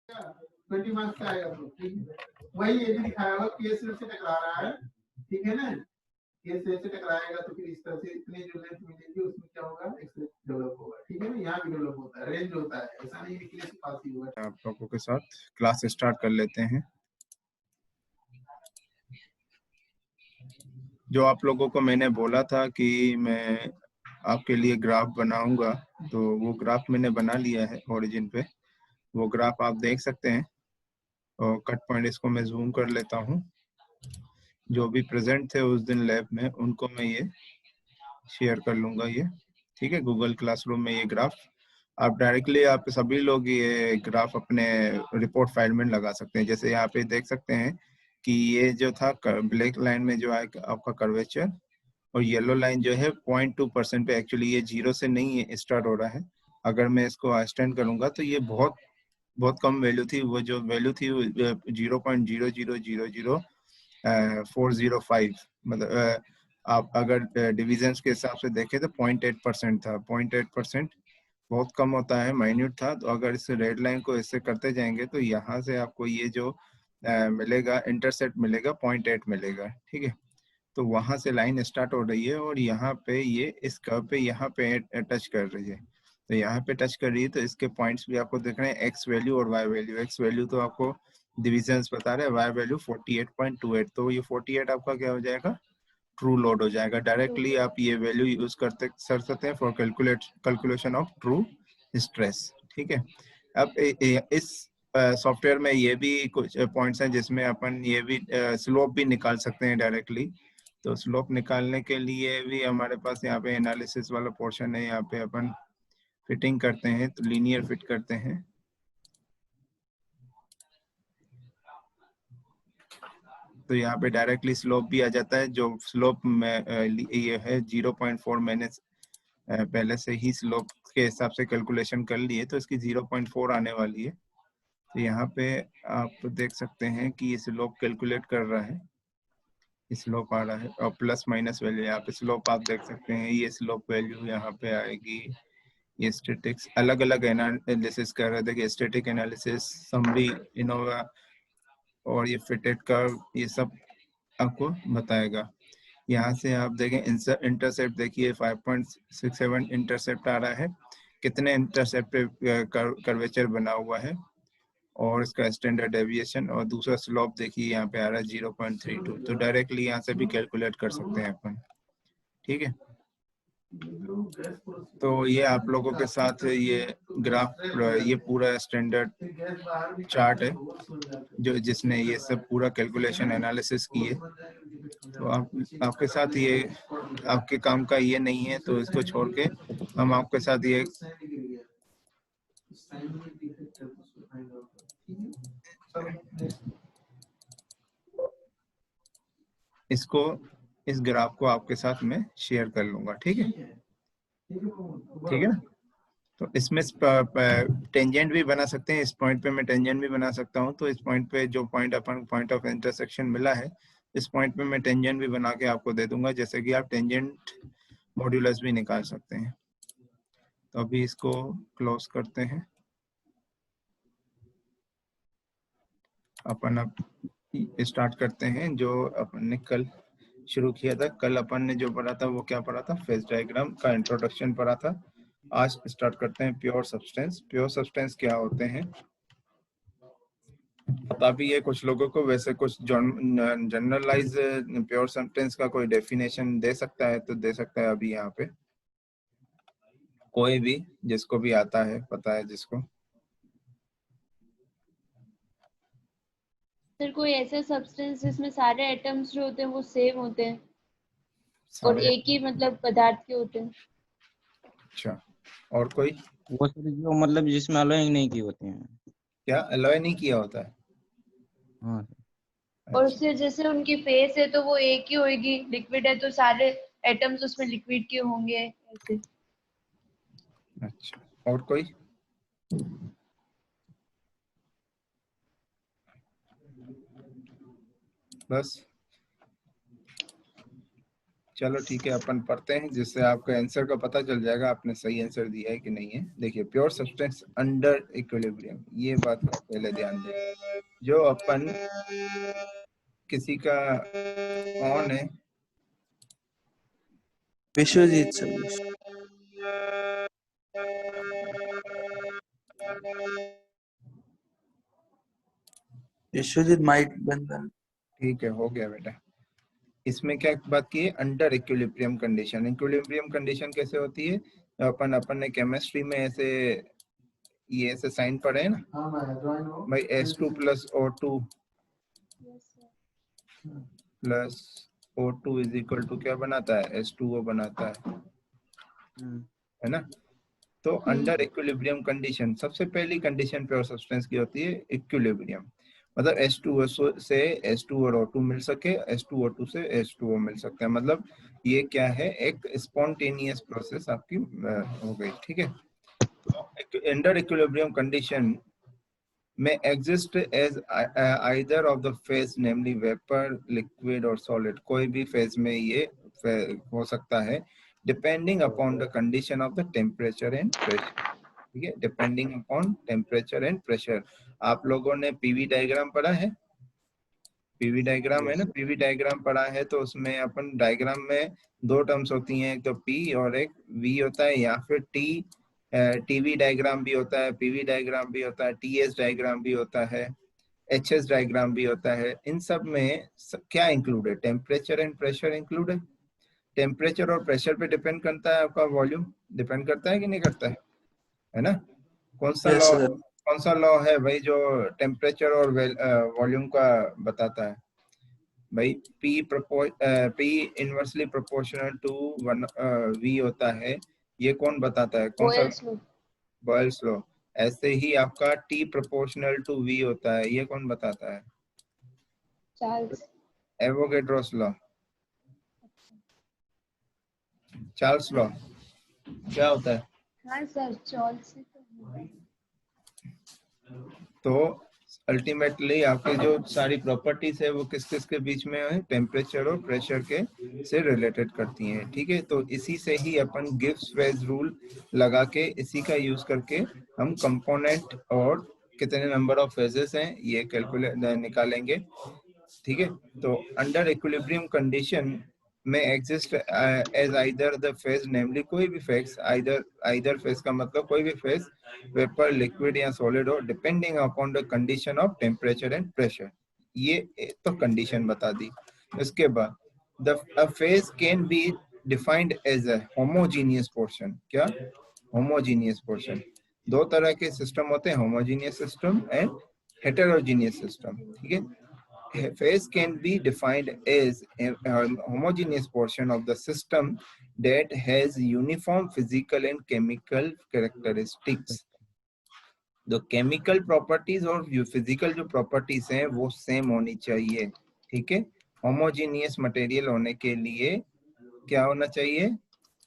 20 marks का आएगा तो ठीक है। वही ये भी दिखाया होगा कि ये सिर्फ से टकरा रहा है, ठीक है ना, ये सिर्फ से टकराएगा तो फिर इस तरह से इतने जो लेंथ मिलेगी उसमें क्या होगा, एक्सेस डेवलप होगा, ठीक है ना। यहाँ भी डेवलप होता है, रेंज होता है, ऐसा नहीं है कि ये पास ही होगा। आप लोगों के साथ क्लास स्टार्ट कर लेते हैं। जो आप लोगों को मैंने बोला था कि मैं आपके लिए ग्राफ बनाऊंगा, तो वो ग्राफ मैंने बना लिया है ओरिजिन पे। वो ग्राफ आप देख सकते हैं, और कट पॉइंट इसको मैं जूम कर लेता हूँ। जो भी प्रेजेंट थे उस दिन लैब में उनको मैं ये शेयर कर लूंगा ये, ठीक है, गूगल क्लासरूम में ये ग्राफ। आप डायरेक्टली आप सभी लोग ये ग्राफ अपने रिपोर्ट फाइल में लगा सकते हैं। जैसे यहाँ पे देख सकते हैं कि ये जो था ब्लैक लाइन में जो है आपका कर्वेचर, और येलो लाइन जो है 0.2% पे, एक्चुअली ये 0 से नहीं है स्टार्ट हो रहा है। अगर मैं इसको एक्सटेंड करूंगा तो ये बहुत बहुत कम वैल्यू थी। वो जो वैल्यू थी 0.0000405, मतलब आप अगर डिविजन्स के हिसाब से देखें तो 0.8% था। 0.8% बहुत कम होता है, माइन्यूट था। तो अगर इस रेड लाइन को इससे करते जाएंगे तो यहाँ से आपको ये जो मिलेगा, इंटरसेप्ट मिलेगा 0.8 मिलेगा, ठीक है। तो वहां से लाइन स्टार्ट हो रही है और यहाँ पे ये इस कर्व पे यहाँ पे टच कर रही है। तो यहाँ पे टच कर रही है तो इसके पॉइंट्स भी आपको दिख रहे हैं, एक्स वैल्यू और वाई वैल्यू। एक्स वैल्यू तो आपको डिविजन्स बता रहे हैं, वाई वैल्यू 48.28। तो ये 48 आपका क्या हो जाएगा, ट्रू लोड हो जाएगा। डायरेक्टली आप ये वैल्यू यूज करते कर सकते हैं for calculation of true stress, ठीक है। अब इस सॉफ्टवेयर में ये भी कुछ पॉइंट्स हैं जिसमें अपन ये भी स्लोप भी निकाल सकते हैं डायरेक्टली। तो स्लोप निकालने के लिए भी हमारे पास यहाँ पे एनालिसिस वाला पोर्शन है। यहाँ पे अपन फिटिंग करते हैं, तो लीनियर फिट करते हैं। तो यहाँ पे डायरेक्टली स्लोप भी आ जाता है। जो स्लोप में ये है 0.4, मैंने पहले से ही स्लोप के हिसाब से कैलकुलेशन कर लिए, तो इसकी 0.4 आने वाली है। तो यहाँ पे आप देख सकते हैं कि ये स्लोप कैलकुलेट कर रहा है, स्लोप आ रहा है, और प्लस माइनस वैल्यू यहाँ पे स्लोप आप देख सकते हैं। ये स्लोप वैल्यू यहाँ पे आएगी। ये स्टैटिक्स अलग अलग एनालिसिस कर रहे थे कि स्टैटिक एनालिसिस, समरी, इनोवा और ये फिटेड कर्व, ये सब आपको बताएगा। यहाँ से आप देखें इंटरसेप्ट, देखिए 5.67 इंटरसेप्ट आ रहा है। कितने इंटरसेप्ट पे कर्वेचर बना हुआ है, और इसका स्टैंडर्ड डेविएशन, और दूसरा स्लोप देखिए यहाँ पे आ रहा है 0.32। तो डायरेक्टली यहाँ से भी कैलकुलेट कर सकते हैं अपन, ठीक है। तो ये आप लोगों के साथ ये ग्राफ, ये पूरा स्टैंडर्ड चार्ट है जो जिसने ये सब पूरा कैलकुलेशन एनालिसिस की है। तो आपके साथ ये आपके काम का ये नहीं है, तो इसको छोड़ के हम आपके साथ ये इसको इस ग्राफ को आपके साथ मैं शेयर कर लूंगा, ठीक है, ठीक है ना। तो इसमें टेंजेंट भी बना सकते हैं। इस पॉइंट पे मैं टेंजेंट भी बना सकता हूँ। तो इस पॉइंट पे जो point upon point of intersection मिला है, इस पॉइंट पे मैं टेंजेंट भी बना के आपको दे दूंगा, जैसे कि आप टेंजेंट मॉड्यूलस भी निकाल सकते हैं। तो अभी इसको क्लोज करते हैं। अपन अब स्टार्ट करते हैं जो अपन ने कल शुरू किया था। कल अपन ने जो पढ़ा था वो क्या पढ़ा था, फेज डायग्राम का इंट्रोडक्शन पढ़ा था। आज स्टार्ट करते हैं प्योर सब्सटेंस। प्योर सब्सटेंस क्या होते हैं पता भी है कुछ लोगों को, वैसे कुछ जनरलाइज प्योर सब्सटेंस का कोई डेफिनेशन दे सकता है तो दे सकता है अभी यहाँ पे कोई भी, जिसको भी आता है, पता है जिसको। सर कोई ऐसा सब्सटेंस जिसमें सारे एटम्स जो होते हैं वो सेम होते हैं और सारे, एक ही मतलब पदार्थ के होते हैं। अच्छा, और कोई? वो सर जो मतलब जिसमें अलॉइंग नहीं की होती हैं। क्या अलॉय नहीं किया होता है? हाँ और अच्छा, उससे जैसे उनकी फेस है तो वो एक ही होगी, लिक्विड है तो सारे एटम्स उसमें लिक्विड के होंगे ऐसे। अच्छा, और कोई? बस चलो ठीक है, अपन पढ़ते हैं जिससे आपका आंसर का पता चल जाएगा आपने सही आंसर दिया है कि नहीं है। देखिए, प्योर सब्सटेंस अंडर इक्विलिब्रियम, ये बात का पहले ध्यान दें। जो अपन किसी का कौन है, विश्वजीत सर। विश्वजीत माइट बंधन। ठीक है, हो गया बेटा। इसमें क्या बात की है, under equilibrium condition. Equilibrium condition कैसे होती है, अपन ने केमिस्ट्री में ऐसे ये ऐसे साइन पढ़े हैं ना हाँ मैं ज्वाइन हो भाई, S2 plus O2 plus O2 is equal to क्या बनाता है, H2O बनाता है ना। तो अंडर इक्विलिब्रियम कंडीशन सबसे पहली कंडीशन प्योर सब्सटेंस की होती है इक्विलिब्रियम, मतलब H2O से H2 और O2 मिल सके, H2O2 से H2O मिल सकते हैं, मतलब ये क्या है, एक स्पॉन्टेनियस प्रोसेस आपकी हो गई। ठीक है, तो under equilibrium condition may exist as either of the phase, namely vapor, liquid और solid। कोई भी phase में ये हो सकता है, depending upon the condition of the temperature and pressure। ठीक है, depending upon temperature and pressure। आप लोगों ने PV डायग्राम पढ़ा है, PV डायग्राम है ना, PV डायग्राम पढ़ा है, तो उसमें अपन डायग्राम में दो टर्म्स होती हैं, एक तो P और एक V होता है, या फिर टीवी डायग्राम भी होता है, पीवी डायग्राम भी होता है, टीएस डायग्राम भी होता है, एचएस डायग्राम भी होता है। इन सब में क्या इंक्लूड है, टेम्परेचर एंड प्रेशर इंक्लूड है। टेम्परेचर और प्रेशर पे डिपेंड करता है आपका वॉल्यूम, डिपेंड करता है कि नहीं करता है ना। कौन सा लॉ है भाई जो टेम्परेचर और वॉल्यूम का बताता है भाई, P inversely proportional to 1V होता है, ये कौन बताता है, कौन सा, बॉयल्स लॉ। ऐसे ही आपका T प्रोपोर्शनल टू V होता है, ये कौन बताता है, Charles Avogadro's law. Charles law क्या होता है, हाँ सर, चार्ल्स से तो अल्टीमेटली आपके जो सारी प्रॉपर्टीज है वो किस किस के बीच में है, टेम्परेचर और प्रेशर के से रिलेटेड करती हैं। ठीक है, तो इसी से ही अपन गिब्स फेज रूल लगा के, इसी का यूज करके हम कंपोनेंट और कितने नंबर ऑफ फेजेस हैं ये कैलकुलेट निकालेंगे। ठीक है, तो अंडर इक्विलिब्रियम कंडीशन में exist as either the phase, namely कोई भी फेज, आइदर फेज का मतलब कोई भी फेज, वेपर, लिक्विड या सॉलिड हो, depending upon the condition of temperature and pressure. ये तो कंडीशन बता दी। इसके बाद the phase can be defined as a homogeneous portion. क्या, होमोजीनियस पोर्शन। दो तरह के सिस्टम होते हैं, homogeneous system and heterogeneous system. ठीक है, phase can be defined as a homogeneous portion of the system that has uniform physical and chemical characteristics। तो chemical properties और फिजिकल जो प्रॉपर्टीज हैं वो सेम होनी चाहिए। ठीक है, होमोजीनियस मटेरियल होने के लिए क्या होना चाहिए,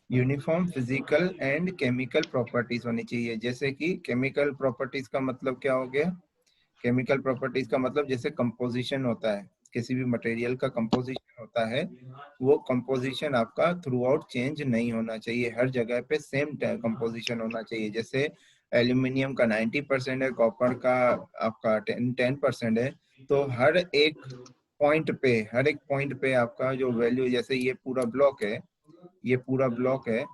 uniform physical and chemical properties होनी चाहिए। जैसे कि केमिकल प्रॉपर्टीज का मतलब क्या हो गया, केमिकल प्रॉपर्टीज का मतलब जैसे कंपोजिशन होता है, किसी भी मटेरियल का कंपोजिशन होता है, वो कंपोजिशन आपका थ्रू आउट चेंज नहीं होना चाहिए, हर जगह पे सेम कंपोजिशन होना चाहिए। जैसे एल्यूमिनियम का 90% है, कॉपर का आपका 10% है, तो हर एक पॉइंट पे आपका जो वैल्यू, जैसे ये पूरा ब्लॉक है, ये पूरा ब्लॉक है,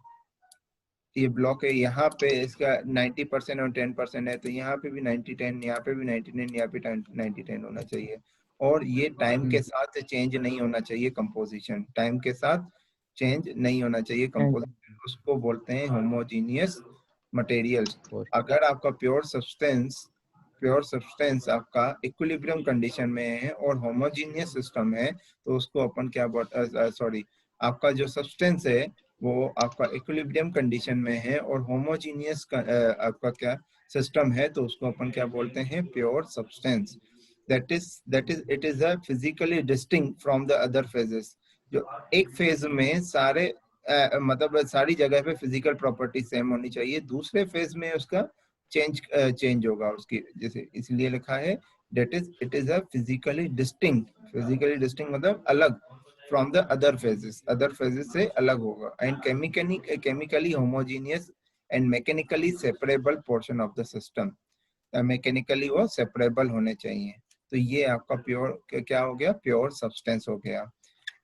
ये ब्लॉक है, यहाँ पे इसका 90% और 10% है, तो यहाँ पे भी 90-10, यहाँ पे भी 99, यहाँ पे 90-10 होना चाहिए। और ये टाइम के साथ चेंज नहीं होना चाहिए, कंपोजिशन टाइम के साथ चेंज नहीं होना चाहिए कंपोजिशन, उसको बोलते हैं होमोजीनियस मटेरियल्स। अगर आपका प्योर सब्सटेंस आपका इक्विलिब्रियम कंडीशन में है और होमोजीनियस सिस्टम है, तो उसको अपन क्या आपका जो सब्सटेंस है वो आपका इक्विलिब्रियम कंडीशन में है और होमोजीनियस आपका क्या सिस्टम है, तो उसको अपन क्या बोलते हैं, pure substance. That is it is a physically distinct from the other phases. जो एक फेज में सारे मतलब सारी जगह पे फिजिकल प्रॉपर्टी सेम होनी चाहिए, दूसरे फेज में उसका चेंज होगा उसकी, जैसे इसलिए लिखा है that is it is a physically distinct मतलब अलग, फ्रॉम द अदर फेजेस से अलग होगा, and chemically homogeneous and mechanically separable portion of the system, mechanically वो सेपरेबल होने चाहिए। तो ये आपका प्योर क्या हो गया, प्योर सब्सटेंस हो गया।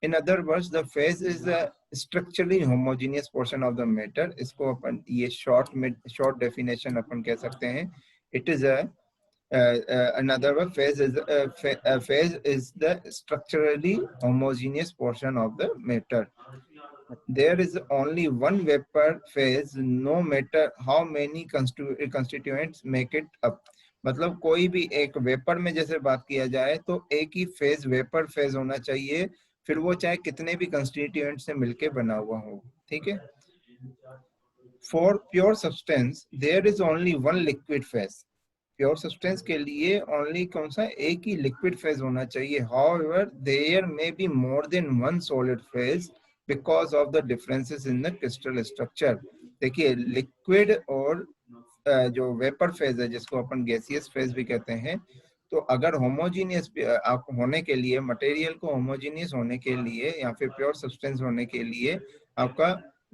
In other words, the phase is a structurally homogeneous portion of the matter. इसको अपन ये short definition अपन कह सकते हैं। It is another word, phase is the structurally homogeneous portion of the matter. There is only one vapor phase, no matter how many constituents make it up. मतलब कोई भी एक vapour में जैसे बात किया जाए तो एक ही फेज वेपर फेज होना चाहिए, फिर वो चाहे कितने भी कंस्टिट्यूएंट से मिलके बना हुआ हो, ठीक है। For pure substance there is only one liquid phase, pure substance के लिए ओनली कौन सा, एक ही लिक्विड फेज होना चाहिए। However there may be more than one solid phase because of the differences in the crystal structure. देखिए liquid और जो वेपर फेज है जिसको अपन गैसियस फेज भी कहते हैं, तो अगर होमोजीनियस आप होने के लिए, मटेरियल को होमोजीनियस होने के लिए या फिर प्योर सब्सटेंस होने के लिए आपका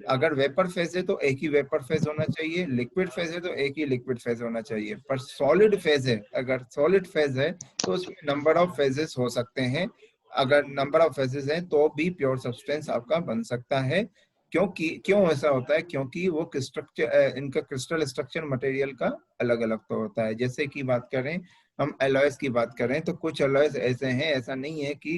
अगर वेपर फेज है तो एक ही वेपर फेज होना चाहिए, लिक्विड फेज है तो एक ही लिक्विड फेज होना चाहिए। पर सॉलिड फेज है, अगर सॉलिड फेज है तो उसमें नंबर ऑफ फेजेस हो सकते हैं, अगर नंबर ऑफ फेजेस हैं तो भी प्योर सब्सटेंस आपका बन सकता है। क्यों ऐसा होता है, क्योंकि वो इनका क्रिस्टल स्ट्रक्चर मटेरियल का अलग अलग तो होता है। जैसे कि बात करें हम एलॉयस की बात करें तो कुछ एलॉयस ऐसे हैं, ऐसा नहीं है कि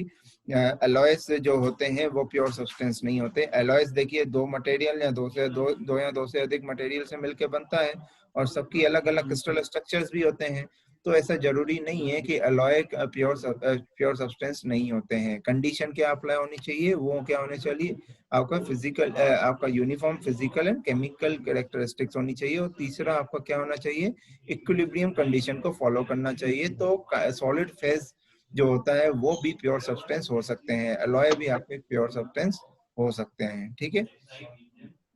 एलॉयस जो होते हैं वो प्योर सब्सटेंस नहीं होते। एलॉयस देखिए दो मटेरियल या दो से अधिक मटेरियल से मिलकर बनता है और सबकी अलग अलग क्रिस्टल स्ट्रक्चर्स भी होते हैं। तो ऐसा जरूरी नहीं है कि एलॉय प्योर सब्सटेंस नहीं होते हैं। कंडीशन क्या अप्लाई होनी चाहिए, वो क्या होने चाहिए, आपका फिजिकल आपका uniform physical and chemical characteristics होनी चाहिए। और तीसरा आपका क्या होना चाहिए, इक्विलिब्रियम कंडीशन को फॉलो करना चाहिए। तो सॉलिड फेज जो होता है वो भी प्योर सब्सटेंस हो सकते हैं, एलॉय भी आपके प्योर सब्सटेंस हो सकते हैं, ठीक है।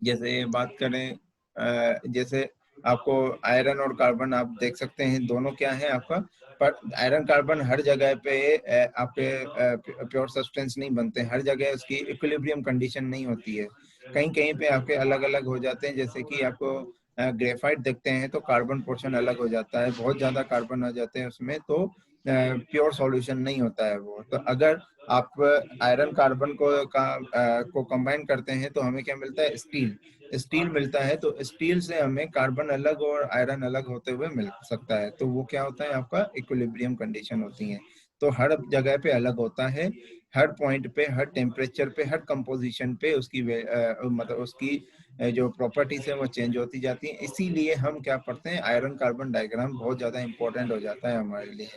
जैसे बात करें जैसे आपको आयरन और कार्बन आप देख सकते हैं, दोनों क्या है आपका, पर आयरन कार्बन हर जगह पे आपके प्योर सब्सटेंस नहीं बनते, हर जगह उसकी इक्विलिब्रियम कंडीशन नहीं होती है, कहीं कहीं पे आपके अलग अलग हो जाते हैं। जैसे कि आपको ग्रेफाइट देखते हैं तो कार्बन पोर्शन अलग हो जाता है, बहुत ज्यादा कार्बन आ जाते हैं उसमें, तो प्योर सॉल्यूशन नहीं होता है वो। तो अगर आप आयरन कार्बन को कंबाइन करते हैं तो हमें क्या मिलता है, स्टील मिलता है। तो स्टील से हमें कार्बन अलग और आयरन अलग होते हुए मिल सकता है, तो वो क्या होता है आपका इक्विलिब्रियम कंडीशन होती है। तो हर जगह पे अलग होता है, हर पॉइंट पे, हर टेम्परेचर पे, हर कंपोजिशन पे उसकी मतलब उसकी जो प्रॉपर्टीज है वो चेंज होती जाती है। इसीलिए हम क्या पढ़ते हैं, आयरन कार्बन डायग्राम बहुत ज्यादा इंपॉर्टेंट हो जाता है हमारे लिए।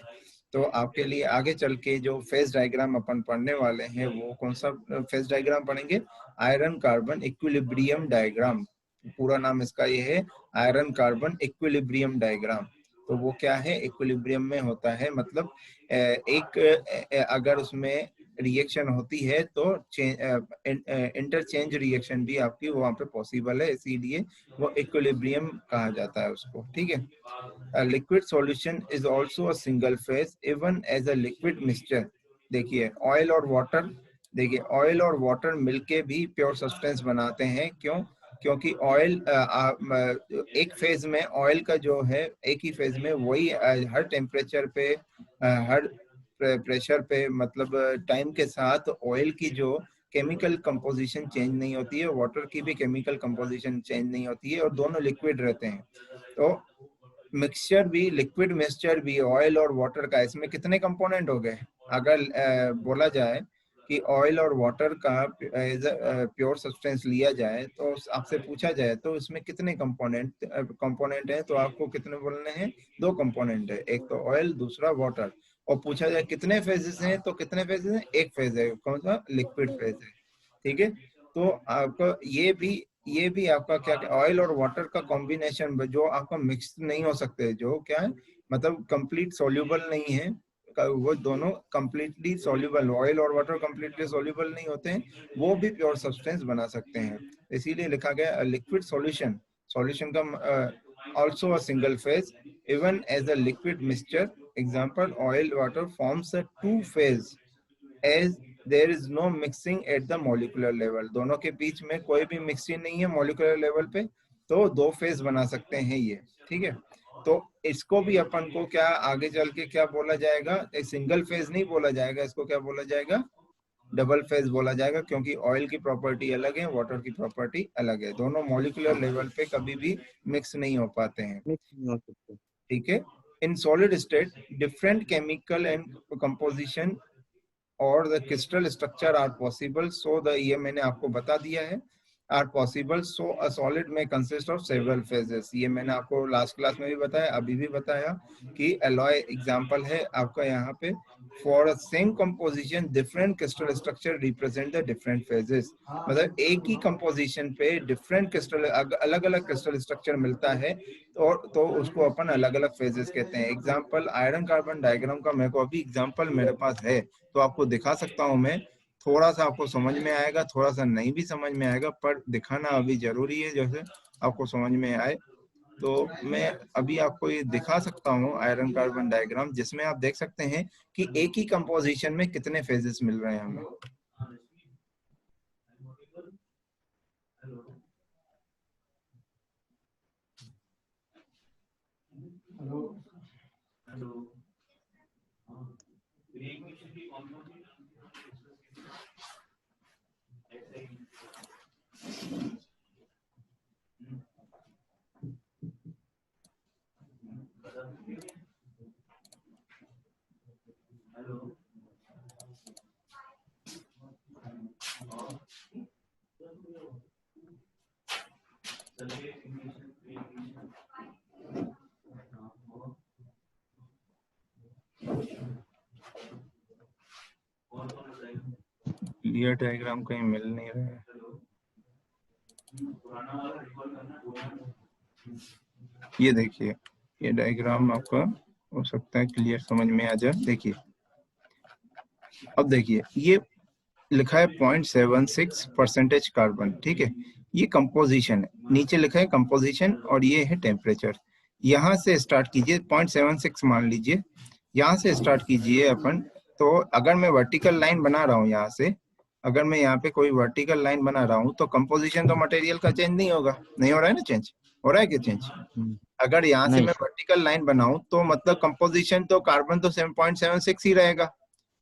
तो आपके लिए आगे चल के जो फेज डायग्राम अपन पढ़ने वाले हैं वो कौन सा फेज डायग्राम पढ़ेंगे, आयरन कार्बन इक्विलिब्रियम डायग्राम। पूरा नाम इसका ये है, आयरन कार्बन इक्विलिब्रियम डायग्राम। तो वो क्या है, इक्विलिब्रियम में होता है, मतलब एक अगर उसमें रिएक्शन होती है तो इंटरचेंज रिएक्शन भी आपकी वहां पे पॉसिबल है, इसीलिए वो इक्विलिब्रियम कहा जाता है उसको, ठीक है। A liquid solution is also a single phase even as a liquid mixture। देखिए ऑयल और वाटर, देखिए ऑयल और वाटर मिलके भी प्योर सब्सटेंस बनाते हैं। क्यों, क्योंकि ऑयल एक फेज में ऑयल का जो है एक ही फेज में वही हर टेम्परेचर पे हर प्रेशर पे, मतलब टाइम के साथ ऑयल की जो केमिकल कंपोजिशन चेंज नहीं होती है, वाटर की भी केमिकल कंपोजिशन चेंज नहीं होती है और दोनों लिक्विड रहते हैं। तो मिक्सचर भी, लिक्विड मिक्सचर भी ऑयल और वाटर का, इसमें कितने कंपोनेंट हो गए, अगर बोला जाए कि ऑयल और वाटर का एज प्योर सब्सटेंस लिया जाए तो आपसे पूछा जाए तो इसमें कितने कंपोनेंट है, तो आपको कितने बोलने हैं, दो कंपोनेंट है, एक तो ऑयल दूसरा वाटर। और पूछा जाए कितने फेजेस हैं तो कितने फेजेस हैं, एक फेज है, कौन सा, लिक्विड फेज है, ठीक है। तो आपको ये भी आपका क्या, ऑयल और वाटर का कॉम्बिनेशन जो आपका मिक्स नहीं हो सकते, जो क्या है मतलब कंप्लीट सॉल्यूबल नहीं है, वो दोनों कंप्लीटली सॉल्यूबल, ऑयल और वाटर कंप्लीटली सॉल्यूबल नहीं होते हैं, वो भी प्योर सब्सटेंस बना सकते हैं। इसीलिए लिखा गया लिक्विड सॉल्यूशन का also a single phase even as a liquid mixture, example oil water forms a two phase as there is no mixing at the molecular level, दोनों के बीच में कोई भी मिक्सिंग नहीं है मॉलिक्यूलर लेवल पे, तो दो फेज बना सकते हैं ये, ठीक है। तो इसको भी अपन को क्या आगे चल के क्या बोला जाएगा, एक सिंगल फेज नहीं बोला जाएगा, इसको क्या बोला जाएगा, डबल फेज बोला जाएगा, क्योंकि ऑयल की प्रॉपर्टी अलग है, वाटर की प्रॉपर्टी अलग है, दोनों मॉलिक्यूलर लेवल पे कभी भी मिक्स नहीं हो पाते हैं, मिक्स नहीं हो सकते। ठीक है। In solid state different chemical and composition और the crystal structure are possible, so the, ये मैंने आपको बता दिया है, are possible, so a solid may consist of several phases, ये मैंने आपको लास्ट क्लास में भी बताया, अभी भी बताया कि एलॉय एग्जांपल है आपका यहाँ पे, for a same composition different crystal structure represent the different phases, मतलब एक ही कंपोजिशन पे डिफरेंट क्रिस्टल, अलग अलग क्रिस्टल स्ट्रक्चर मिलता है, तो उसको अपन अलग अलग फेजेस कहते हैं। एग्जांपल आयरन कार्बन डायग्राम का मेरे को अभी एग्जांपल मेरे पास है, तो आपको दिखा सकता हूं मैं, थोड़ा सा आपको समझ में आएगा, थोड़ा सा नहीं भी समझ में आएगा, पर दिखाना अभी जरूरी है जैसे आपको समझ में आए। तो मैं अभी आपको ये दिखा सकता हूँ आयरन कार्बन डायग्राम, जिसमें आप देख सकते हैं कि एक ही कंपोजिशन में कितने फेजेस मिल रहे हैं हमें। क्लियर डायग्राम कहीं मिल नहीं रहा है, ये देखिए, ये डायग्राम आपका हो सकता है क्लियर समझ में आ जाए। देखिए अब देखिए, ये लिखा है 0.76% कार्बन, ठीक है, ये कंपोजिशन है, नीचे लिखा है कंपोजिशन और ये है टेम्परेचर। यहाँ से स्टार्ट कीजिए, 0.76 मान लीजिए, यहाँ से स्टार्ट कीजिए अपन। तो अगर मैं वर्टिकल लाइन बना रहा हूँ यहाँ से, अगर मैं यहाँ पे कोई वर्टिकल लाइन बना रहा हूँ, तो कंपोजिशन तो मटेरियल का चेंज नहीं होगा, नहीं हो रहा है ना चेंज, हो रहा है क्या चेंज? अगर यहाँ से नहीं मैं वर्टिकल लाइन बनाऊं तो मतलब कंपोजिशन तो कार्बन तो 7.76 ही रहेगा,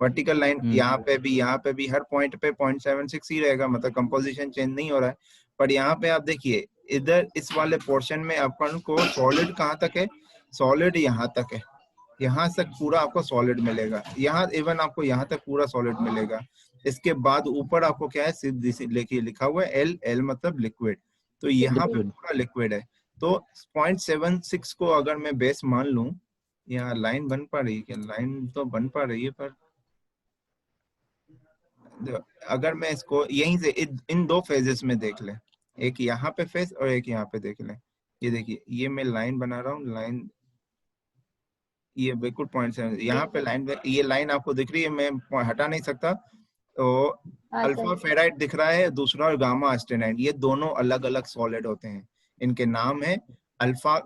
वर्टिकल लाइन यहाँ पे भी हर पॉइंट पे 0.76 ही रहेगा, मतलब कंपोजिशन चेंज नहीं हो रहा है। पर यहाँ पे आप देखिए, इधर इस वाले पोर्शन में अपन को सॉलिड कहाँ तक है, सॉलिड यहाँ तक है, यहाँ तक पूरा आपको सॉलिड मिलेगा, यहाँ इवन आपको यहाँ तक पूरा सॉलिड मिलेगा। इसके बाद ऊपर आपको क्या है, सीधी लिखा हुआ है एल, एल मतलब लिक्विड, तो यहाँ पे पूरा लिक्विड है। तो 0.76 को अगर मैं बेस मान लूं, यहाँ लाइन बन पा रही है क्या, लाइन तो बन पा रही है, पर अगर मैं इसको यहीं से इन दो फेजेस में देख लें, एक यहाँ पे फेज और एक यहाँ पे देख लें, ये देखिए, ये मैं लाइन बना रहा हूँ, लाइन ये बिल्कुल 0.7 यहाँ पे लाइन, ये लाइन आपको दिख रही है, मैं हटा नहीं सकता। तो अल्फा फेराइड दिख रहा है, दूसरा और गामा आर्सेनाइड, ये दोनों अलग अलग सॉलिड होते हैं, इनके नाम है अल्फा,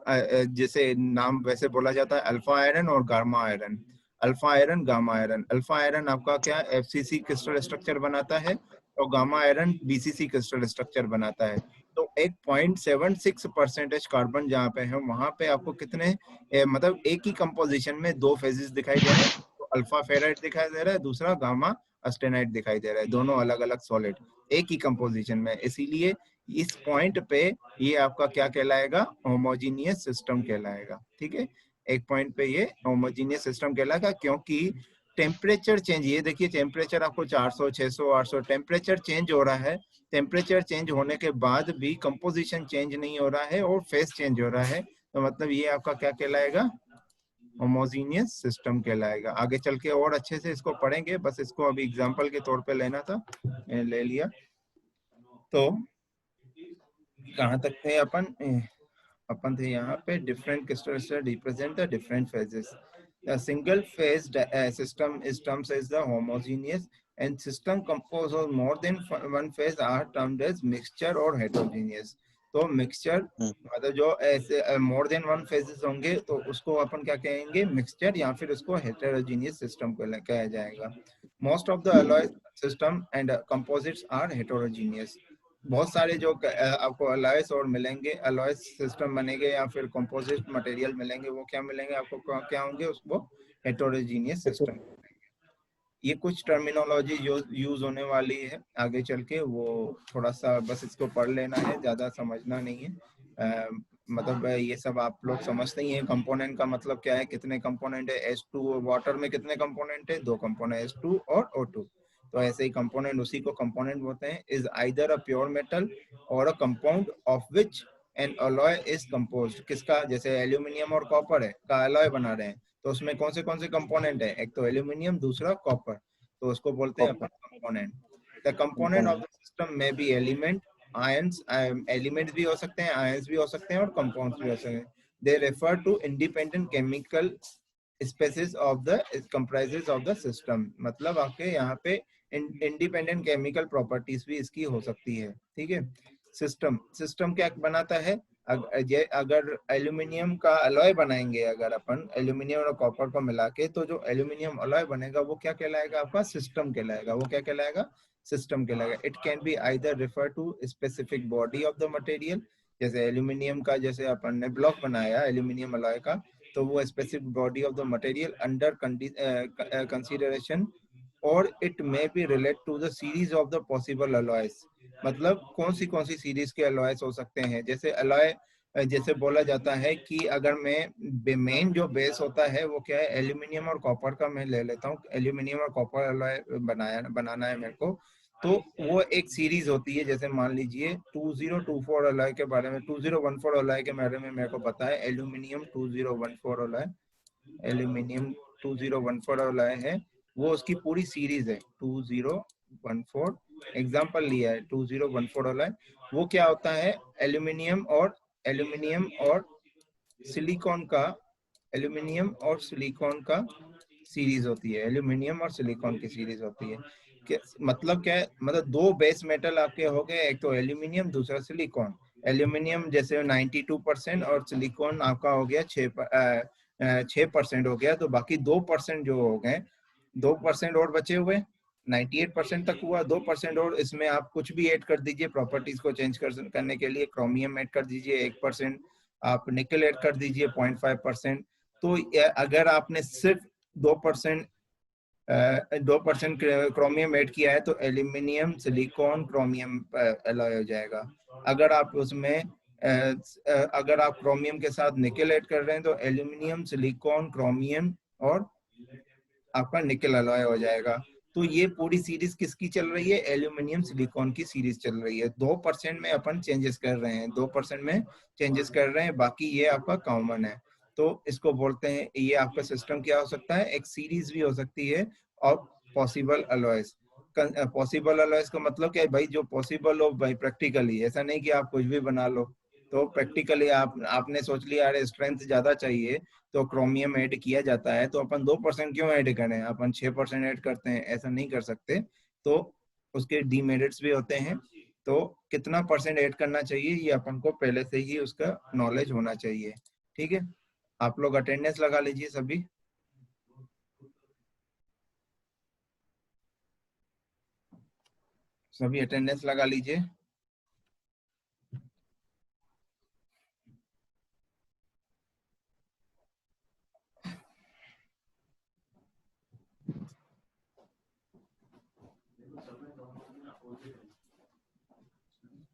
जैसे नाम वैसे बोला जाता है अल्फा आयरन और gamma iron, alpha iron gamma iron. Alpha iron आपका क्या एफसीसी क्रिस्टल स्ट्रक्चर बनाता है और gamma iron BCC crystal structure बनाता है। तो एक 0.76% कार्बन जहाँ पे है, वहां पे आपको कितने मतलब एक ही कंपोजिशन में दो फेजेस दिखाई दे रहे हैं, तो अल्फा फेराइड दिखाई दे रहा है, दूसरा गामा अस्टेनाइट दिखाई दे रहा है, दोनों अलग अलग सॉलिड एक ही कंपोजिशन में। इसीलिए इस पॉइंट पे ये आपका क्या कहलाएगा, होमोजीनियस सिस्टम कहलाएगा, ठीक है। एक पॉइंट पे ये होमोजीनियस सिस्टम कहलाएगा, क्योंकि टेम्परेचर चेंज, ये देखिए टेम्परेचर आपको 400 600 800 टेम्परेचर चेंज हो रहा है, टेम्परेचर चेंज होने के बाद भी कंपोजिशन चेंज नहीं हो रहा है और फेज चेंज हो रहा है, तो मतलब ये आपका क्या कहलाएगा, होमोजीनियस सिस्टम कहलाएगा। आगे चल के और अच्छे से इसको पढ़ेंगे, बस इसको अभी एग्जांपल के तौर पे लेना था, मैंने ले लिया। तो कहाँ तक थे अपन, अपन थे यहाँ पे different crystal represent the different phases. A single phase system is termed as the homogeneous, and system composed of more than one phase are termed as mixture or heterogeneous. तो मिक्सचर मतलब जो ऐसे मोर देन वन फेजेस होंगे तो उसको अपन क्या कहेंगे, mixture, या फिर उसको हेटेरोजीनियस सिस्टम कहा जाएगा। Most of the alloy system and composites are heterogeneous. बहुत सारे जो आपको अलॉयस और मिलेंगे, अलॉयस सिस्टम बनेंगे या फिर कंपोजिट मटेरियल मिलेंगे, वो क्या मिलेंगे आपको, क्या होंगे, उसको हेटेरोजीनियस सिस्टम। ये कुछ टर्मिनोलॉजी यूज होने वाली है आगे चल के, वो थोड़ा सा बस इसको पढ़ लेना है, ज्यादा समझना नहीं है। मतलब ये सब आप लोग समझते ही हैं। कंपोनेंट का मतलब क्या है, कितने कंपोनेंट है, H2 वाटर में कितने कंपोनेंट है, 2 कंपोनेंट H2 और O2। तो ऐसे ही कंपोनेंट, उसी को कंपोनेंट बोलते हैं। Is either a pure metal or a compound of which an alloy is composed. किसका, जैसे एल्यूमिनियम और कॉपर है का अलॉय बना रहे हैं, तो उसमें कौन से कंपोनेंट है, एक तो एल्यूमिनियम, दूसरा कॉपर, तो उसको बोलते हैं अपन component. The component of the system may be element, ions, elements भी हो सकते हैं, आयंस भी हो सकते हैं और कंपाउंड्स भी हो सकते हैं। They refer to independent chemical species of the comprises of the system. मतलब आपके यहाँ पे इंडिपेंडेंट केमिकल प्रॉपर्टीज भी इसकी हो सकती है, ठीक है। सिस्टम क्या बनाता है, अगर एल्यूमिनियम का अलॉय बनाएंगे, अगर अपन एल्यूमिनियम और कॉपर को मिला के, तो जो एल्यूमिनियम अलॉय बनेगा वो क्या कहलाएगा, आपका सिस्टम कहलाएगा। वो क्या कहलाएगा, सिस्टम कहलाएगा। It can be either refer to specific body of the material, जैसे एल्यूमिनियम का, जैसे अपन ने ब्लॉक बनाया एल्यूमिनियम अलॉय का, तो वो specific body of the material under consideration, और it may be relate to the series of the possible alloys. मतलब कौन सी सीरीज के अलॉयस हो सकते हैं। जैसे अलॉय, जैसे बोला जाता है कि अगर मैं मेन जो बेस होता है वो क्या है, एल्यूमिनियम और कॉपर का मैं ले लेता हूँ, एल्यूमिनियम और कॉपर अलॉय बनाना है मेरे को, तो वो एक सीरीज होती है। जैसे मान लीजिए 2024 अलॉय के बारे में, 2014 अलॉय के बारे में मेरे को पता है, एल्यूमिनियम 2014 अलॉय, एल्यूमिनियम 2014 अलॉय है, वो उसकी पूरी सीरीज है 2014, एग्जांपल लिया है 2014 अलॉय। वो क्या होता है, एल्यूमिनियम और सिलिकॉन का, एल्यूमिनियम और सिलिकॉन का सीरीज होती है, एल्यूमिनियम और सिलिकॉन की सीरीज होती है। मतलब क्या है, मतलब 2 बेस मेटल आपके हो गए, एक तो एल्यूमिनियम, दूसरा सिलिकॉन। एल्यूमिनियम जैसे 92% और सिलिकॉन आपका हो गया 6% हो गया, तो बाकी 2% जो हो गए, 2% और बचे हुए, 98% तक हुआ। 2% और इसमें आप कुछ भी ऐड कर दीजिए, प्रॉपर्टीज को चेंज करने के लिए क्रोमियम ऐड कर दीजिए 1%, आप निकल ऐड कर दीजिए 0.5%। तो अगर आपने सिर्फ 2% 2% क्रोमियम ऐड किया है तो एल्यूमिनियम सिलिकॉन क्रोमियम अलॉय हो जाएगा। अगर आप उसमें अगर आप क्रोमियम के साथ निकल ऐड कर रहे हैं तो एल्यूमिनियम सिलिकॉन क्रोमियम और आपका निकल अलॉय हो जाएगा। तो ये पूरी सीरीज किसकी चल रही है, एल्यूमिनियम सिलिकॉन की सीरीज चल रही है। 2% में अपन चेंजेस कर रहे हैं, 2% में चेंजेस कर रहे हैं, बाकी ये आपका कॉमन है। तो इसको बोलते हैं, ये आपका सिस्टम क्या हो सकता है, एक सीरीज भी हो सकती है of possible alloys. Possible alloys का मतलब क्या है भाई, जो पॉसिबल हो भाई प्रैक्टिकली, ऐसा नहीं कि आप कुछ भी बना लो। तो प्रैक्टिकली आपने सोच लिया अरे स्ट्रेंथ ज्यादा चाहिए तो क्रोमियम ऐड किया जाता है, तो अपन 2% क्यों ऐड करें, अपन 6% ऐड करते हैं, ऐसा नहीं कर सकते। तो उसके डीमेरिट्स भी होते हैं। तो कितना परसेंट ऐड करना चाहिए ये अपन को पहले से ही उसका नॉलेज होना चाहिए, ठीक है। आप लोग अटेंडेंस लगा लीजिए सभी। सभी अटेंडेंस लगा लीजिए।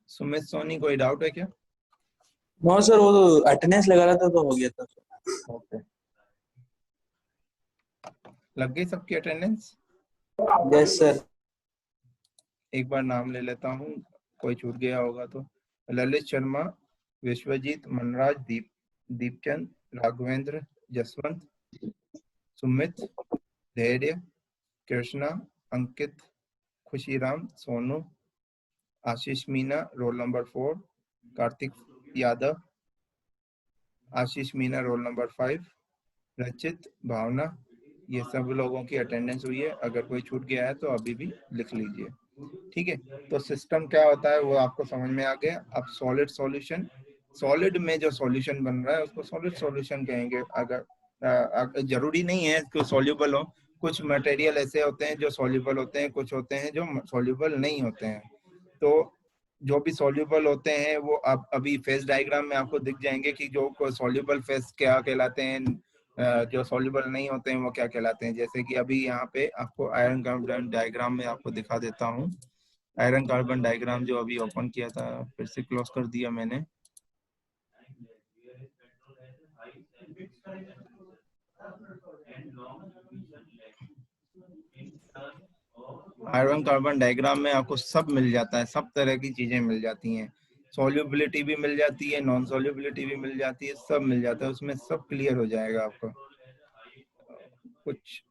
सुमित सोनी कोई डाउट है क्या? नो सर, वो तो अटेंडेंस लगा रहा था तो हो गया था। ओके, लग गई सबकी अटेंडेंस? Yes sir. एक बार नाम ले लेता हूँ, कोई छूट गया होगा तो। ललित शर्मा, विश्वजीत, मनराज, दीपचंद, राघवेंद्र, जसवंत, सुमित, धैर्य, कृष्णा, अंकित, खुशीराम, सोनू, आशीष मीना रोल नंबर 4, कार्तिक यादव, आशीष मीना रोल नंबर 5, रचित, भावना, ये सब लोगों की अटेंडेंस हुई है। अगर कोई छूट गया है तो अभी भी लिख लीजिए। ठीक है। तो सिस्टम क्या होता है वो आपको समझ में आ गया। अब सॉलिड सॉल्यूशन, सॉलिड में जो सॉल्यूशन बन रहा है उसको सॉलिड सॉल्यूशन कहेंगे। अगर जरूरी नहीं है कि सॉल्यूबल हो, कुछ मटेरियल ऐसे होते हैं जो सॉल्यूबल होते हैं, कुछ होते हैं जो सॉल्यूबल नहीं होते हैं। तो जो भी सॉल्यूबल होते हैं वो आप अभी फेज डायग्राम में आपको दिख जाएंगे कि जो सॉल्यूबल फेज क्या कहलाते हैं, जो सॉल्यूबल नहीं होते हैं वो क्या कहलाते हैं। जैसे कि अभी यहाँ पे आपको आयरन कार्बन डायग्राम में आपको दिखा देता हूँ। आयरन कार्बन डायग्राम जो अभी ओपन किया था, फिर से क्लोज कर दिया मैंने। आयरन कार्बन डायग्राम में आपको सब मिल जाता है, सब तरह की चीजें मिल जाती हैं। सॉल्युबिलिटी भी मिल जाती है, नॉन सॉल्युबिलिटी भी मिल जाती है, सब मिल जाता है उसमें, सब क्लियर हो जाएगा आपको। कुछ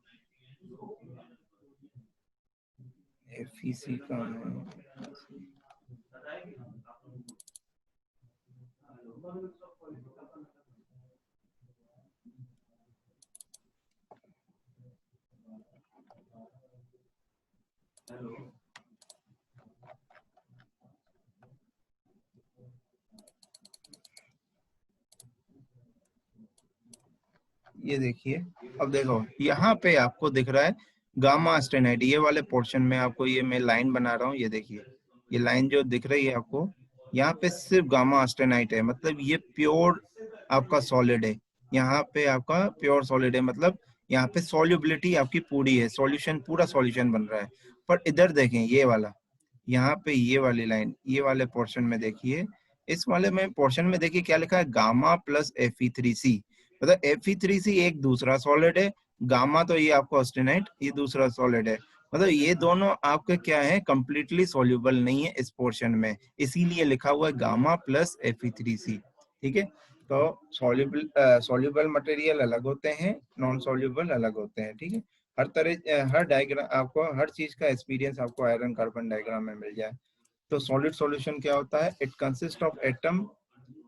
एफईसी का है, ये देखिए। अब देखो यहाँ पे आपको दिख रहा है गामा स्टेनाइड, ये वाले पोर्शन में आपको, ये मैं लाइन बना रहा हूँ, ये देखिए ये लाइन जो दिख रही है आपको, यहाँ पे सिर्फ गामा स्टेनाइड है, मतलब ये प्योर आपका सॉलिड है। यहाँ पे आपका प्योर सॉलिड है, मतलब यहाँ पे सॉल्युबिलिटी आपकी पूरी है, सॉल्यूशन पूरा सॉल्यूशन बन रहा है। पर इधर देखें ये वाला, यहाँ पे ये वाली लाइन, ये वाले पोर्शन में देखिए, इस वाले में पोर्शन में देखिए क्या लिखा है, गामा प्लस Fe3C। मतलब Fe3C एक दूसरा सॉलिड है, गामा तो ये आपको ऑस्टेनाइट ये दूसरा सॉलिड है। मतलब ये दोनों आपके क्या है, कंप्लीटली सॉल्युबल नहीं है इस पोर्शन में, इसीलिए लिखा हुआ है गामा प्लस Fe3C। ठीक है। तो सॉल्युबल मटेरियल अलग होते हैं, नॉन सॉल्युबल अलग होते हैं। ठीक है। हर तरह हर डायग्राम आपको, हर चीज का एक्सपीरियंस आपको आयरन कार्बन डायग्राम में मिल जाए। तो सॉलिड सॉल्यूशन क्या होता है, it consist of atom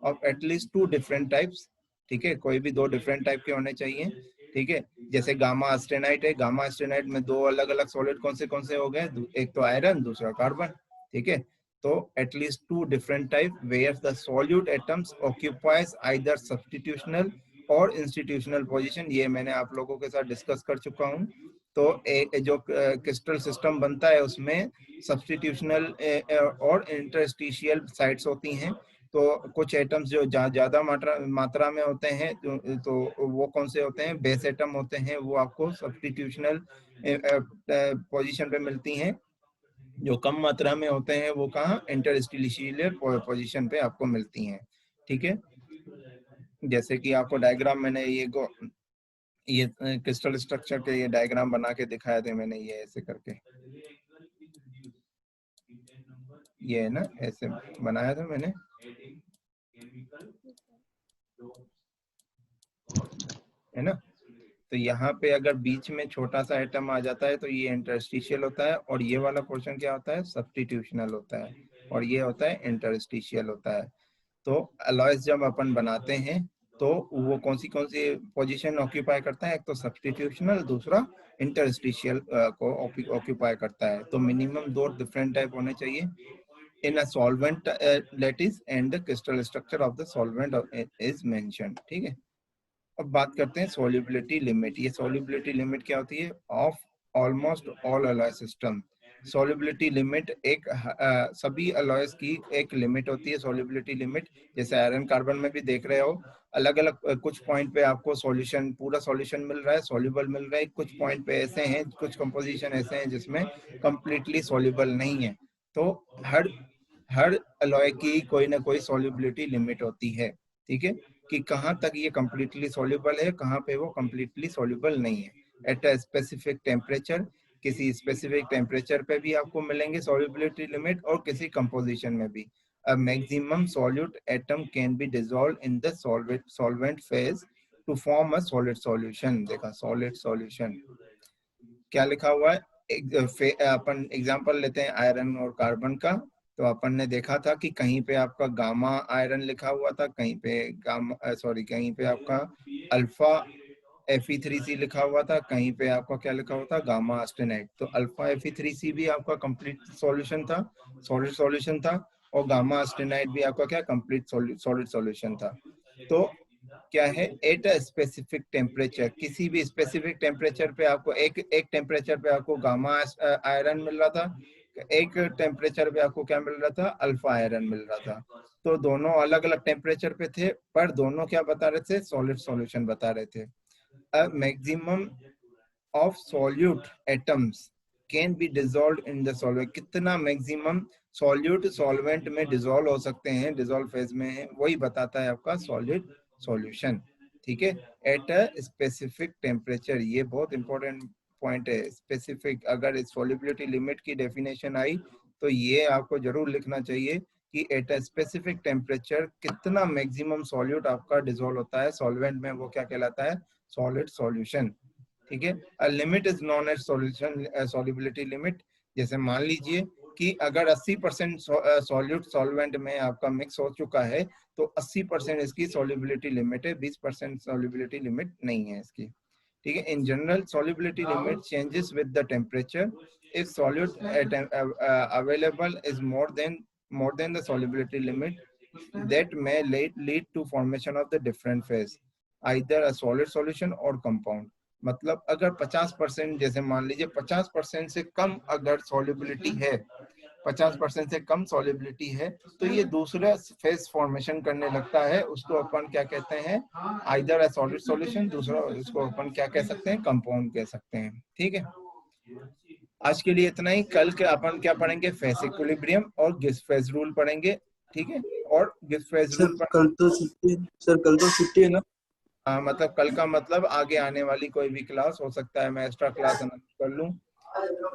of at least 2 different types. ठीक है, कोई भी 2 डिफरेंट टाइप के होने चाहिए। ठीक है, जैसे गामा एस्टेनाइट है, गामा एस्टेनाइट में 2 अलग अलग सॉलिड कौन से हो गए, एक तो आयरन, दूसरा कार्बन। ठीक है, तो at least 2 different type where the solute atoms occupies either substitutional or institutional position. ये मैंने आप लोगों के साथ डिस्कस कर चुका हूँ। तो जो क्रिस्टल सिस्टम बनता है उसमें सब्स्टिट्यूशनल और इंटरस्टिशियल साइट्स होती हैं। तो कुछ एटम्स जो ज्यादा मात्रा में होते हैं, तो वो कौन से होते हैं, बेस एटम होते हैं, वो आपको सब्स्टिट्यूशनल पोजीशन पे मिलती हैं। जो कम मात्रा में होते हैं वो कहाँ, इंटरस्टिशियल पोजीशन पे आपको मिलती हैं। ठीक है, जैसे कि आपको डायग्राम मैंने ये क्रिस्टल स्ट्रक्चर के ये डायग्राम बना के दिखाए थे मैंने, ये ऐसे करके, ये है ना, ऐसे बनाया था मैंने, है ना। तो यहाँ पे अगर बीच में छोटा सा एटम आ जाता है तो ये इंटरस्टिशियल होता है, और ये वाला पोर्शन क्या होता है, सब्स्टिट्यूशनल होता है, और ये होता है इंटरस्टिशियल होता है। तो अलॉयज जब अपन बनाते हैं तो वो कौन सी पोजीशन ऑक्यूपाई करता है, एक तो सब्स्टिट्यूशनल, दूसरा इंटरस्टिशियल को ऑक्यूपाई करता है। तो मिनिमम 2 डिफरेंट टाइप होने चाहिए in a solvent lattice and the crystal structure of the solvent is mentioned। ठीक है। अब बात करते हैं सॉल्युबिलिटी लिमिट। ये सॉल्युबिलिटी लिमिट क्या होती है, of almost all alloy system. Solubility limit एक सभी अलॉयज की एक लिमिट होती है, सॉल्युबिलिटी लिमिट। जैसे आयरन कार्बन में भी देख रहे हो, अलग अलग कुछ पॉइंट पे आपको सॉल्यूशन, पूरा सॉल्यूशन मिल रहा है, सॉल्युबल मिल रहा है, कुछ पॉइंट पे ऐसे हैं, कुछ कंपोजिशन ऐसे हैं जिसमें कंप्लीटली सॉल्युबल नहीं है। तो हर हर अलॉय की कोई ना कोई सॉल्युबिलिटी लिमिट होती है। ठीक है, कि कहाँ तक ये completely soluble है, कहाँ पे वो completely soluble नहीं है। एट अ स्पेसिफिक टेम्परेचर, किसी स्पेसिफिक टेम्परेचर पे भी आपको मिलेंगे solubility limit, और किसी कंपोजिशन में भी। A maximum solute atom can be dissolved in the solvent phase to form a solid solution। देखा, solid solution क्या लिखा हुआ है, अपन एग्जांपल लेते हैं आयरन और कार्बन का। तो अपन ने देखा था कि कहीं पे आपका गामा आयरन लिखा हुआ था, कहीं पे कहीं पे आपका अल्फा Fe3C लिखा हुआ था, कहीं पे आपका क्या लिखा हुआ था, गामा आर्सेनाइड। तो अल्फा Fe3C भी आपका कंप्लीट सॉल्यूशन था, सॉलिड सॉल्यूशन था, और गामा आर्सेनाइड भी आपका क्या कंप्लीट सॉलिड सॉल्यूशन था। तो क्या है, एट अ स्पेसिफिक टेम्परेचर, किसी भी स्पेसिफिक टेम्परेचर पे आपको एक टेम्परेचर पे आपको गामा आयरन मिल रहा था, एक टेम्परेचर पे आपको क्या मिल रहा था, अल्फा आयरन मिल रहा था। तो दोनों अलग अलग टेम्परेचर पे थे, पर दोनों क्या बता रहे थे, सॉलिड सॉल्यूशन बता रहे थे। A maximum of solute atoms can be dissolved in the solvent, कितना मैक्सिमम सॉल्यूट सॉल्वेंट में डिसॉल्व हो सकते हैं, डिसॉल्व फेज में है, वही बताता है आपका सॉलिड सॉल्यूशन। ठीक है, एट अ स्पेसिफिक टेम्परेचर, ये बहुत इंपॉर्टेंट पॉइंट है। स्पेसिफिक, अगर सॉल्युबिलिटी लिमिट की डेफिनेशन आई तो ये आपको जरूर लिखना चाहिए कि एट अ स्पेसिफिक टेम्परेचर कितना मैक्सिमम सॉल्यूट आपका डिसॉल्व होता है सॉल्वेंट में, वो क्या कहलाता है, सॉलिड सॉल्यूशन। ठीक है, a limit is known as solution solubility limit. जैसे मान लीजिए कि अगर 80% सॉल्यूट सॉल्वेंट में आपका मिक्स हो चुका है तो 80% इसकी सॉल्युबिलिटी लिमिट है, 20% सॉल्युबिलिटी लिमिट नहीं है इसकी। ठीक है, in general solubility limit changes with the temperature. If solute available is more than the solubility limit, that may lead to formation of the different phase, either a solid solution or compound। मतलब अगर 50%, जैसे मान लीजिए 50% से कम अगर solubility है, 50% से कम solubility है, तो ये दूसरा फेज फॉर्मेशन करने लगता है, उसको अपन क्या कहते हैं, आइदर अ सॉलिड सॉल्यूशन, दूसरा उसको अपन क्या कह सकते हैं, कंपाउंड कह सकते हैं। ठीक है, आज के लिए इतना ही। कल के अपन क्या पढ़ेंगे, फेज इक्विलिब्रियम और गिब्स फेज रूल पढ़ेंगे। ठीक है, और गिब्स फेज सर रूल कल तो छुट्टी है, सर कल तो छुट्टी है ना? मतलब कल का मतलब आगे आने वाली कोई भी क्लास हो सकता है, मैं एक्स्ट्रा क्लास अनाउंस कर लूं,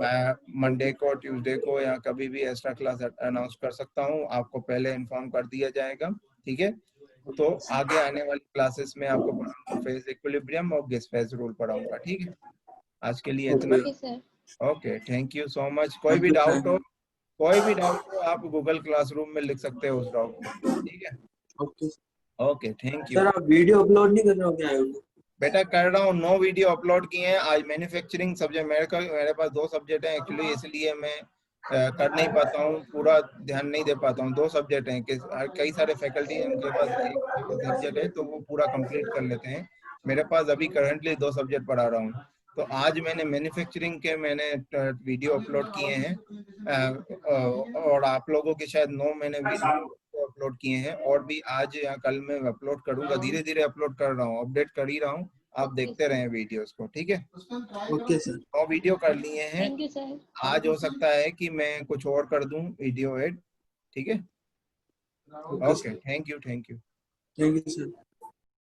मैं मंडे को, ट्यूसडे को, या कभी भी एक्स्ट्रा क्लास अनाउंस कर सकता हूं, आपको पहले इन्फॉर्म कर दिया जाएगा। ठीक है, तो आगे आने वाली क्लासेस में आपको पढ़ाऊंगा फेज इक्विलिब्रियम और गिब्स फेज रूल पढ़ाऊंगा। ठीक है, आज के लिए इतना। Okay sir. Okay, thank you so much. कोई थैंक भी यू डाउट हो, सर। कोई भी डाउट हो, आप गूगल क्लासरूम में लिख सकते हो उस डाउट को। ठीक है, okay okay, thank you. Sir, आप वीडियो अपलोड नहीं कर रहे हो क्या यूट्यूब? बेटा कर रहा हूँ, 9 वीडियो अपलोड किए हैं आज। मैन्युफैक्चरिंग सब्जेक्ट मेरे पास 2 सब्जेक्ट हैं एक्चुअली, इसलिए मैं कर नहीं पाता हूँ, पूरा ध्यान नहीं दे पाता हूँ। 2 सब्जेक्ट हैं, कई सारे फैकल्टी हैं उनके पास एक सब्जेक्ट है तो वो पूरा कंप्लीट कर लेते हैं। मेरे पास अभी करंटली 2 सब्जेक्ट पढ़ा रहा हूँ। तो आज मैंने मैन्युफैक्चरिंग के वीडियो अपलोड किए हैं, और आप लोगों के शायद 9 मैंने वीडियो अपलोड किए हैं, और भी आज या कल में अपलोड करूंगा, धीरे धीरे अपलोड कर रहा हूँ, अपडेट कर ही रहा हूँ। आप देखते रहें वीडियोस को। ठीक है, ओके सर। 9 वीडियो कर लिए हैं। Thank you sir. आज हो सकता है कि मैं कुछ और कर दूं वीडियो ऐड। ठीक है, okay okay, sir. Thank you, thank you. Thank you sir.